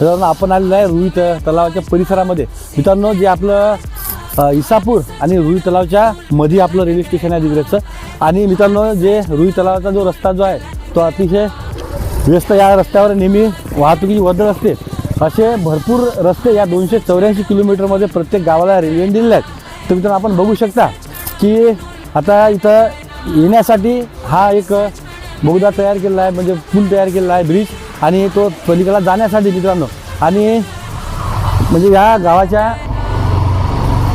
मित्रांनो आपण आलेलो आहे रुई तलावाच्या परिसरामध्ये. मित्रांनो जे आपलं इसापूर आणि रुई तलावच्या मध्ये आपलं रेल्वे स्टेशन आहे दिग्रजचं. आणि मित्रांनो जे रुई तलावाचा जो रस्ता जो आहे तो अतिशय व्यस्त, या रस्त्यावर नेहमी वाहतुकीची वर्दळ असते. असे भरपूर रस्ते या 284 किलोमीटरमध्ये प्रत्येक गावाला रेल्वेने दिलेले आहेत. तर मित्रांनो आपण बघू शकता की आता इथं येण्यासाठी हा एक बोगदा तयार केलेला आहे, म्हणजे पूल तयार केलेला आहे, ब्रिज. आणि तो पलीकडे जाण्यासाठी मित्रांनो, आणि म्हणजे या गावाच्या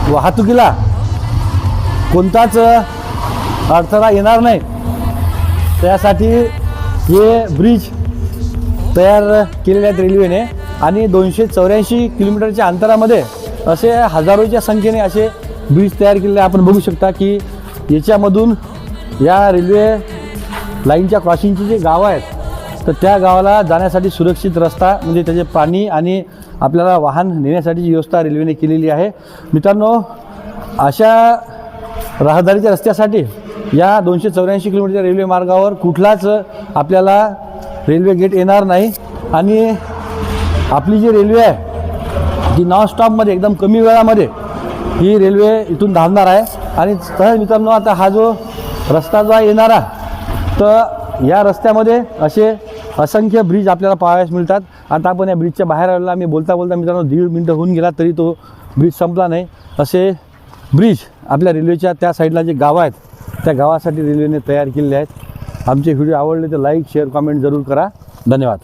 वाहतुकीला कोणताच अडथळा येणार नाही त्यासाठी हे ब्रिज तयार केलेले आहेत रेल्वेने. आणि 284 किलोमीटरच्या अंतरामध्ये असे हजारोच्या संख्येने असे ब्रिज तयार केलेले आपण बघू शकता की याच्यामधून या रेल्वे लाईनच्या क्रॉसिंगची जे गावं आहेत तर त्या गावाला जाण्यासाठी सुरक्षित रस्ता, म्हणजे त्याचे पाणी आणि आपल्याला वाहन नेण्यासाठीची व्यवस्था रेल्वेने केलेली आहे. मित्रांनो अशा रहदारीच्या रस्त्यासाठी या 284 किलोमीटरच्या रेल्वे मार्गावर कुठलाच आपल्याला रेल्वे गेट येणार नाही. आणि आपली जी रेल्वे आहे ती नॉन स्टॉपमध्ये एकदम कमी वेळामध्ये ही रेल्वे इथून धावणार आहे. आणि सहज मित्रांनो आता हा जो रस्ता जो आहे येणारा, तर या रस्त्यामध्ये असे असंख्य ब्रिज आपल्याला पाहायला मिळतात. आता आपण या ब्रिजच्या बाहेर आलेला, मी बोलता बोलता मित्रांनो 1.5 मिनटं होऊन गेला तरी तो ब्रिज संपला नाही. असे ब्रिज आपल्या रेल्वेच्या त्या साईडला जे गावं आहेत त्या गावासाठी रेल्वेने तयार केलेले आहेत. आमचे व्हिडिओ आवडले तर लाईक, शेअर, कमेंट जरूर करा. धन्यवाद.